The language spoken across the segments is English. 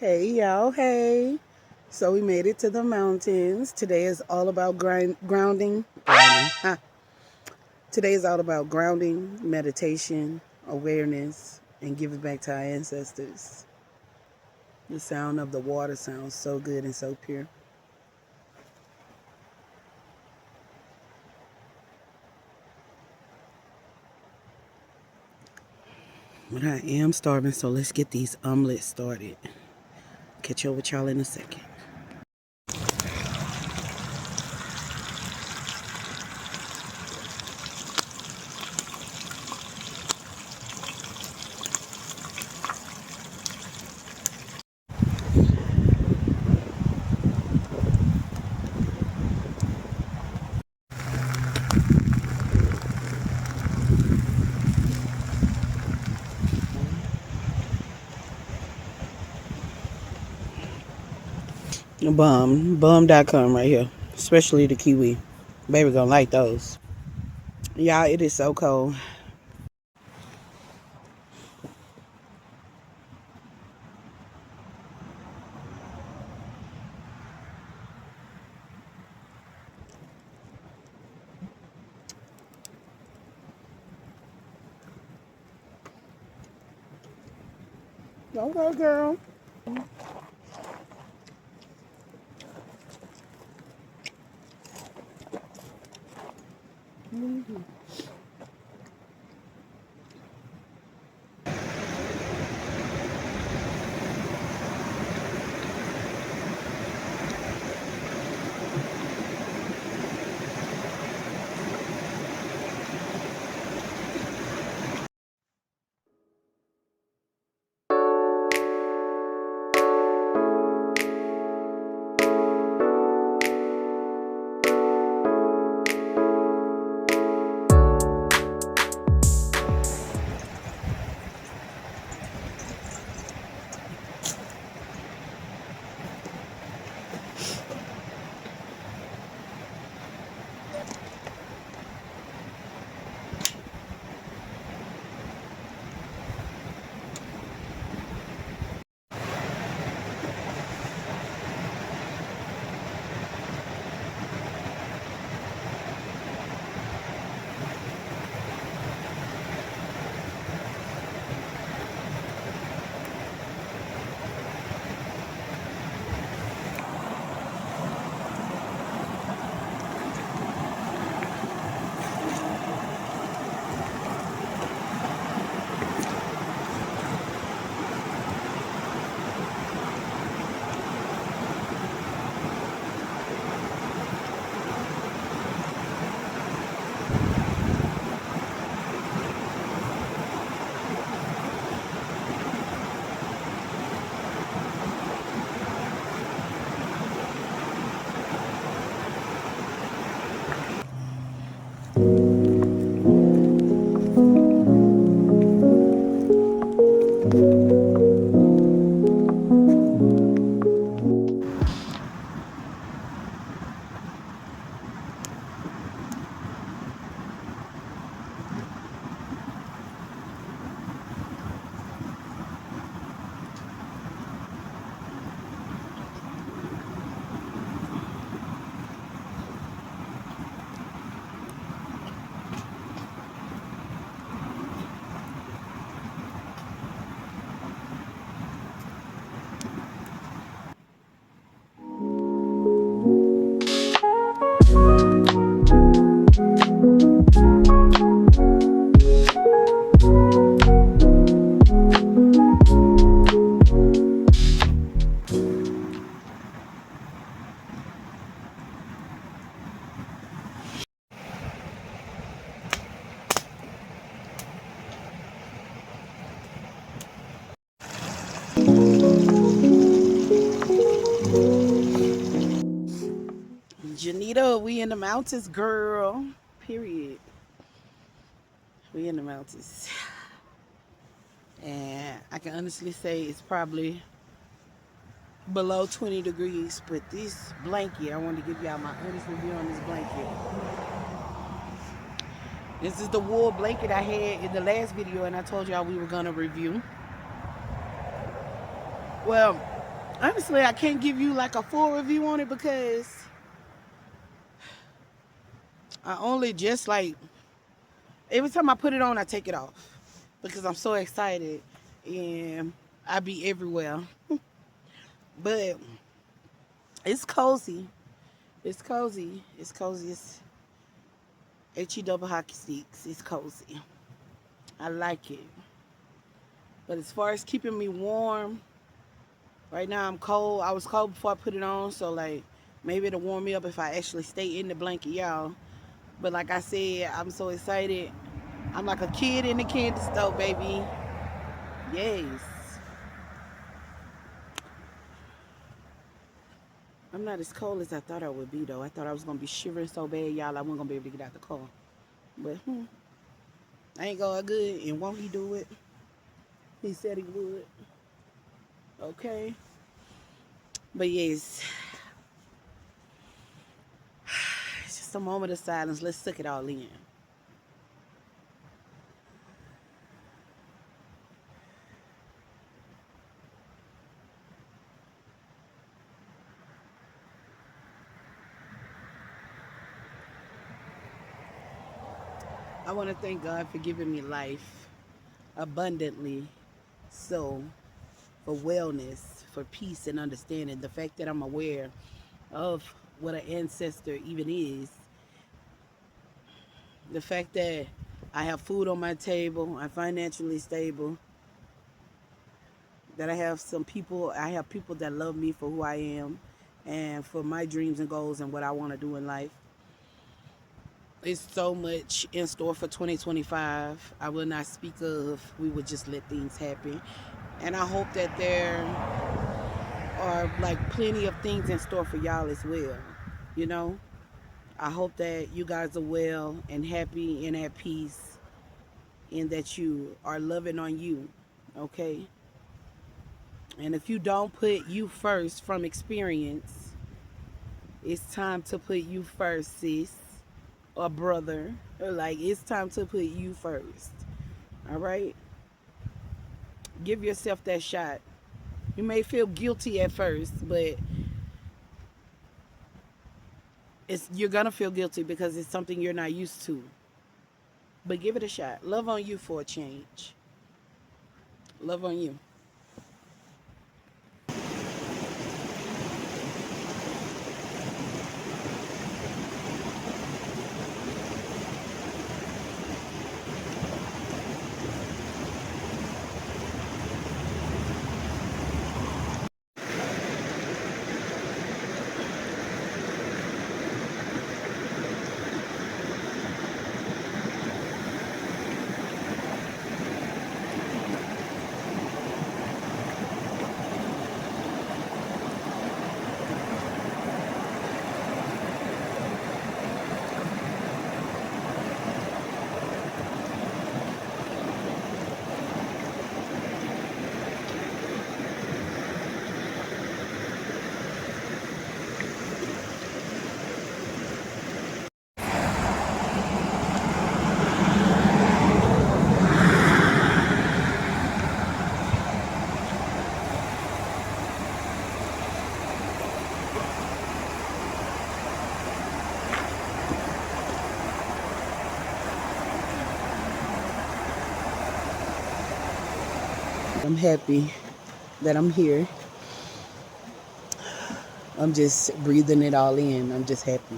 Hey y'all, hey. So we made it to the mountains. Today is all about grounding. Huh. Today is all about grounding, meditation, awareness, and giving back to our ancestors. The sound of the water sounds so good and so pure. But I am starving, so let's get these omelets started. Catch up with y'all in a second. Bum.com right here. Especially the kiwi. Baby gonna like those. Y'all, it is so cold. Okay, girl. Mm-hmm. Janita, we in the mountains, girl. Period. We in the mountains. And I can honestly say it's probably below 20 degrees. But this blanket, I want to give y'all my honest review on this blanket. This is the wool blanket I had in the last video, and I told y'all we were going to review. Well, Honestly, I can't give you like a full review on it because I only just like every time I put it on, I take it off because I'm so excited and I be everywhere. But it's cozy. It's cozy. It's cozy. It's HE double hockey sticks. It's cozy. I like it. But as far as keeping me warm, right now I'm cold. I was cold before I put it on, so like maybe it'll warm me up if I actually stay in the blanket, y'all. But like I said, I'm so excited. I'm like a kid in the candy store, baby. Yes. I'm not as cold as I thought I would be, though. I thought I was going to be shivering so bad, y'all, I wasn't going to be able to get out the car. But, I ain't going good, and won't he do it? He said he would. Okay. But, yes. It's just a moment of silence. Let's suck it all in. I want to thank God for giving me life abundantly, so for wellness, for peace and understanding. The fact that I'm aware of what an ancestor even is. The fact that I have food on my table, I'm financially stable, that I have people that love me for who I am and for my dreams and goals and what I want to do in life. It's so much in store for 2025. I will not speak of. We will just let things happen. And I hope that there are like plenty of things in store for y'all as well. You know? I hope that you guys are well and happy and at peace and that you are loving on you. Okay? And if you don't put you first from experience, it's time to put you first, sis. Or brother, or like it's time to put you first. All right, give yourself that shot. You may feel guilty at first, but you're gonna feel guilty because it's something you're not used to. But give it a shot. Love on you for a change. Love on you. I'm happy that I'm here. I'm just breathing it all in. I'm just happy.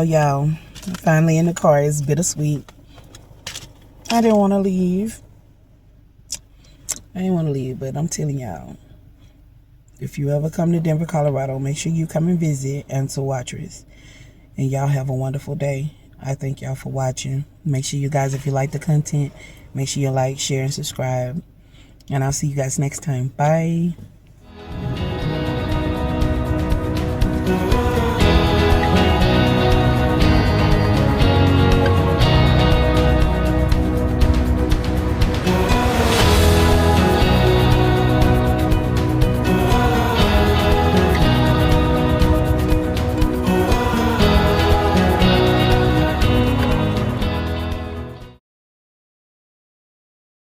So y'all, finally in the car. It's bittersweet. I didn't want to leave. But I'm telling y'all, if you ever come to Denver, Colorado, make sure you come and visit Ansel Watchers. And y'all have a wonderful day. I thank y'all for watching. Make sure you guys, if you like the content, make sure you like, share, and subscribe. And I'll see you guys next time. Bye.